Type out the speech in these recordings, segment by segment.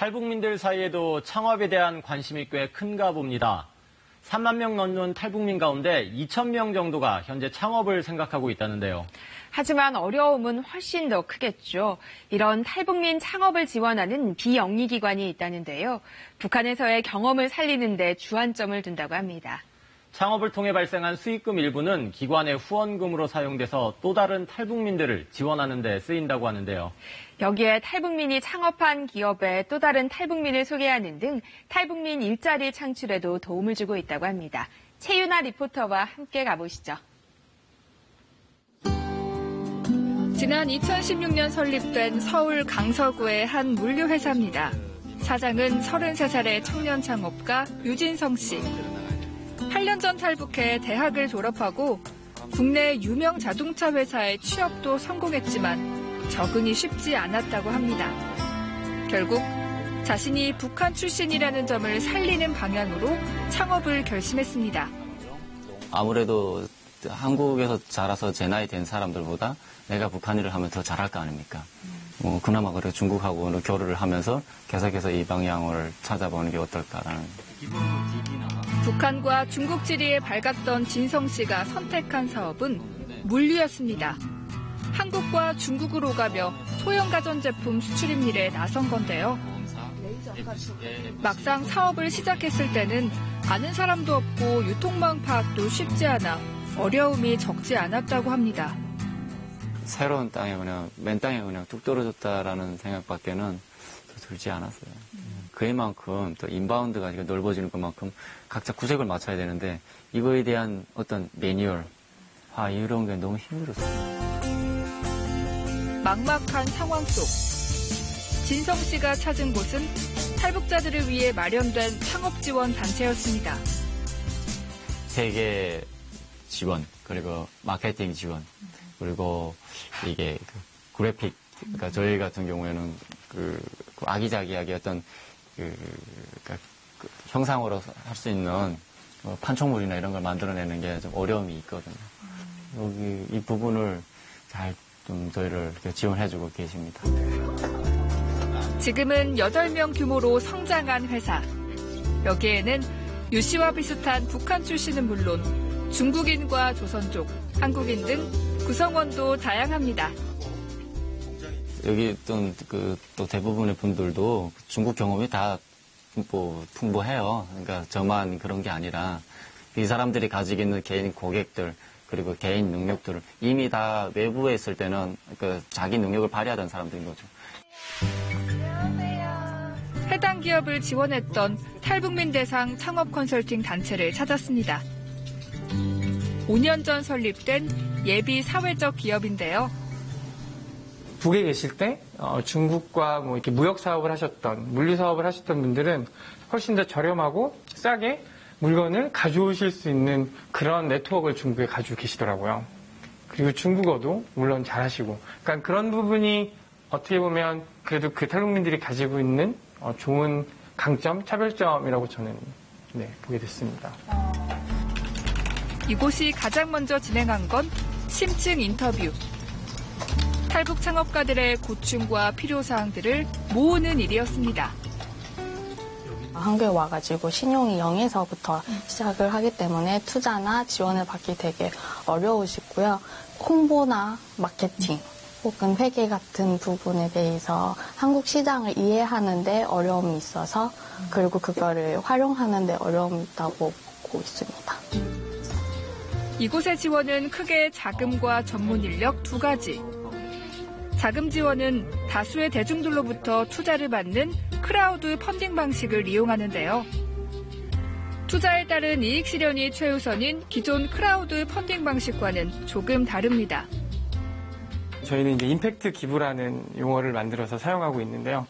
탈북민들 사이에도 창업에 대한 관심이 꽤 큰가 봅니다. 3만 명 넘는 탈북민 가운데 2천 명 정도가 현재 창업을 생각하고 있다는데요. 하지만 어려움은 훨씬 더 크겠죠. 이런 탈북민 창업을 지원하는 비영리기관이 있다는데요. 북한에서의 경험을 살리는 데 주안점을 둔다고 합니다. 창업을 통해 발생한 수익금 일부는 기관의 후원금으로 사용돼서 또 다른 탈북민들을 지원하는 데 쓰인다고 하는데요. 여기에 탈북민이 창업한 기업에 또 다른 탈북민을 소개하는 등 탈북민 일자리 창출에도 도움을 주고 있다고 합니다. 최윤아 리포터와 함께 가보시죠. 지난 2016년 설립된 서울 강서구의 한 물류회사입니다. 사장은 33살의 청년 창업가 유진성 씨. 8년 전 탈북해 대학을 졸업하고 국내 유명 자동차 회사에 취업도 성공했지만 적응이 쉽지 않았다고 합니다. 결국 자신이 북한 출신이라는 점을 살리는 방향으로 창업을 결심했습니다. 아무래도 한국에서 자라서 제 나이 된 사람들보다 내가 북한 일을 하면 더 잘할 거 아닙니까? 그나마 그래 중국하고 교류를 하면서 계속해서 이 방향을 찾아보는 게 어떨까라는. 북한과 중국 지리에 밝았던 진성 씨가 선택한 사업은 물류였습니다. 한국과 중국으로 가며 소형 가전제품 수출입 일에 나선 건데요. 막상 사업을 시작했을 때는 아는 사람도 없고 유통망 파악도 쉽지 않아 어려움이 적지 않았다고 합니다. 새로운 땅에 그냥 맨 땅에 그냥 뚝 떨어졌다라는 생각밖에는 들지 않았어요. 그만큼 또 인바운드가 넓어지는 것만큼 각자 구색을 맞춰야 되는데 이거에 대한 어떤 매뉴얼, 이런 게 너무 힘들었어요. 막막한 상황 속 진성 씨가 찾은 곳은 탈북자들을 위해 마련된 창업 지원 단체였습니다. 세계 지원, 그리고 마케팅 지원, 그리고 이게 그래픽, 그러니까 저희 같은 경우에는 아기자기하게 어떤 형상으로 할 수 있는 판촉물이나 이런 걸 만들어내는 게 좀 어려움이 있거든요. 여기 이 부분을 잘 좀 저희를 지원해주고 계십니다. 지금은 8명 규모로 성장한 회사. 여기에는 유 씨와 비슷한 북한 출신은 물론 중국인과 조선족, 한국인 등 구성원도 다양합니다. 여기 또 대부분의 분들도 중국 경험이 다 풍부해요. 그러니까 저만 그런 게 아니라 이 사람들이 가지고 있는 개인 고객들 그리고 개인 능력들을 이미 다 외부에 있을 때는 자기 능력을 발휘하던 사람들인 거죠. 해당 기업을 지원했던 탈북민 대상 창업 컨설팅 단체를 찾았습니다. 5년 전 설립된 예비 사회적 기업인데요. 북에 계실 때 중국과 이렇게 무역 사업을 하셨던 물류 사업을 하셨던 분들은 훨씬 더 저렴하고 싸게 물건을 가져오실 수 있는 그런 네트워크를 중국에 가지고 계시더라고요. 그리고 중국어도 물론 잘하시고, 그러니까 그런 부분이 어떻게 보면 그래도 그 탈북민들이 가지고 있는 좋은 강점, 차별점이라고 저는 보게 됐습니다. 이곳이 가장 먼저 진행한 건 심층 인터뷰. 탈북 창업가들의 고충과 필요사항들을 모으는 일이었습니다. 한국에 와가지고 신용이 0에서부터 시작을 하기 때문에 투자나 지원을 받기 되게 어려우시고요. 홍보나 마케팅 혹은 회계 같은 부분에 대해서 한국 시장을 이해하는데 어려움이 있어서 그리고 그거를 활용하는데 어려움이 있다고 보고 있습니다. 이곳의 지원은 크게 자금과 전문 인력 두 가지. 자금 지원은 다수의 대중들로부터 투자를 받는 크라우드 펀딩 방식을 이용하는데요. 투자에 따른 이익 실현이 최우선인 기존 크라우드 펀딩 방식과는 조금 다릅니다. 저희는 이제 임팩트 기부라는 용어를 만들어서 사용하고 있는데요.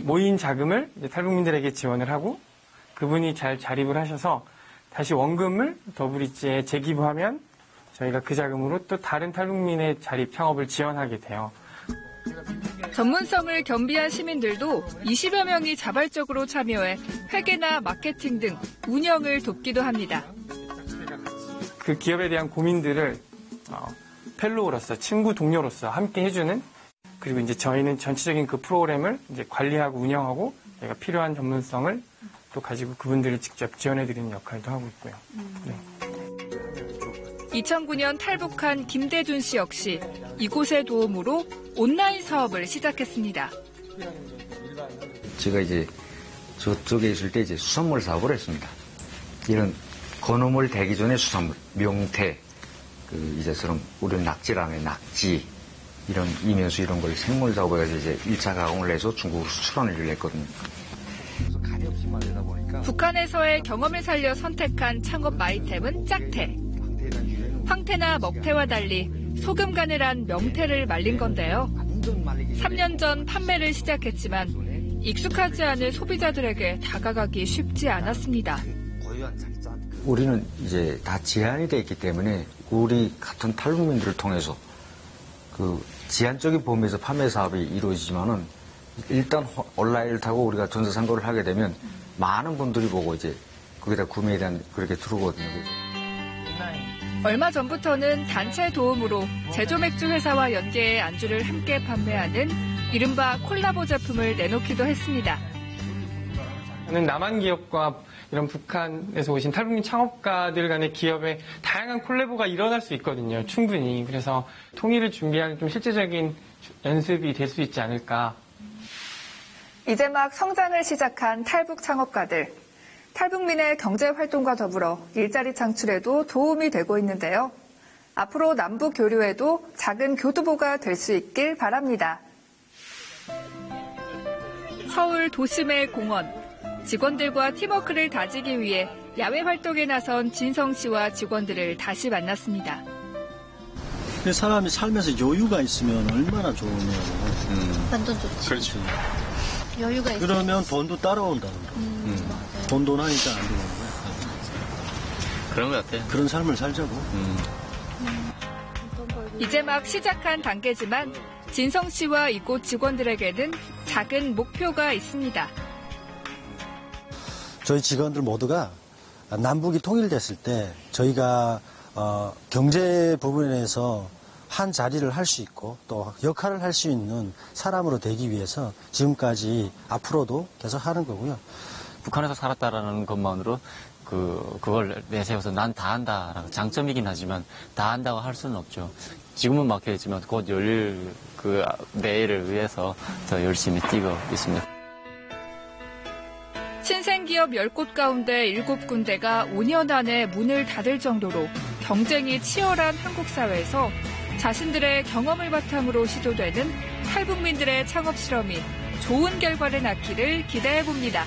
모인 자금을 이제 탈북민들에게 지원을 하고 그분이 잘 자립을 하셔서 다시 원금을 더블리지에 재기부하면 저희가 그 자금으로 또 다른 탈북민의 자립 창업을 지원하게 돼요. 전문성을 겸비한 시민들도 20여 명이 자발적으로 참여해 회계나 마케팅 등 운영을 돕기도 합니다. 그 기업에 대한 고민들을 펠로우로서, 친구 동료로서 함께 해주는, 그리고 이제 저희는 전체적인 그 프로그램을 이제 관리하고 운영하고 저희가 필요한 전문성을 또 가지고 그분들을 직접 지원해드리는 역할도 하고 있고요. 네. 2009년 탈북한 김대준 씨 역시 이곳의 도움으로 온라인 사업을 시작했습니다. 제가 이제 저쪽에 있을 때 이제 수산물 사업을 했습니다. 이런 건어물 되기 전에 수산물, 명태, 이제처럼 우리는 낙지라면 낙지, 이런 이면수 이런 걸 생물 작업해서 이제 1차 가공을 해서 중국으로 수출하는 일을 했거든요. 그래서 간이 없이 만들다 보니까 북한에서의 경험을 살려 선택한 창업 아이템은 짝태. 황태나 먹태와 달리 소금 간을 한 명태를 말린 건데요. 3년 전 판매를 시작했지만 익숙하지 않은 소비자들에게 다가가기 쉽지 않았습니다. 우리는 이제 다 제한이 돼 있기 때문에 우리 같은 탈북민들을 통해서 그 제한적인 범위에서 판매 사업이 이루어지지만은 일단 온라인을 타고 우리가 전자상거래를 하게 되면 많은 분들이 보고 이제 거기다 구매에 대한 그렇게 들어오거든요. 얼마 전부터는 단체 도움으로 제조 맥주 회사와 연계해 안주를 함께 판매하는 이른바 콜라보 제품을 내놓기도 했습니다. 저는 남한 기업과 이런 북한에서 오신 탈북민 창업가들 간의 기업의 다양한 콜라보가 일어날 수 있거든요. 충분히. 그래서 통일을 준비하는 좀 실제적인 연습이 될 수 있지 않을까. 이제 막 성장을 시작한 탈북 창업가들. 탈북민의 경제활동과 더불어 일자리 창출에도 도움이 되고 있는데요. 앞으로 남북 교류에도 작은 교두보가 될 수 있길 바랍니다. 서울 도심의 공원. 직원들과 팀워크를 다지기 위해 야외 활동에 나선 진성 씨와 직원들을 다시 만났습니다. 사람이 살면서 여유가 있으면 얼마나 좋으냐고. 완전 좋지. 그렇죠. 여유가 있어. 그러면 돈도 따라온다는 거. 돈도 나니까 안 되는 거야. 그런 것 같아요. 그런 삶을 살자고. 이제 막 시작한 단계지만 진성 씨와 이곳 직원들에게는 작은 목표가 있습니다. 저희 직원들 모두가 남북이 통일됐을 때 저희가 경제 부분에서 한 자리를 할 수 있고 또 역할을 할 수 있는 사람으로 되기 위해서 지금까지 앞으로도 계속 하는 거고요. 북한에서 살았다라는 것만으로 그걸 내세워서 난 다 한다라고 장점이긴 하지만 다 한다고 할 수는 없죠. 지금은 막혀있지만 곧 열릴 그 내일을 위해서 더 열심히 뛰고 있습니다. 신생기업 10곳 가운데 7군데가 5년 안에 문을 닫을 정도로 경쟁이 치열한 한국 사회에서 자신들의 경험을 바탕으로 시도되는 탈북민들의 창업 실험이 좋은 결과를 낳기를 기대해 봅니다.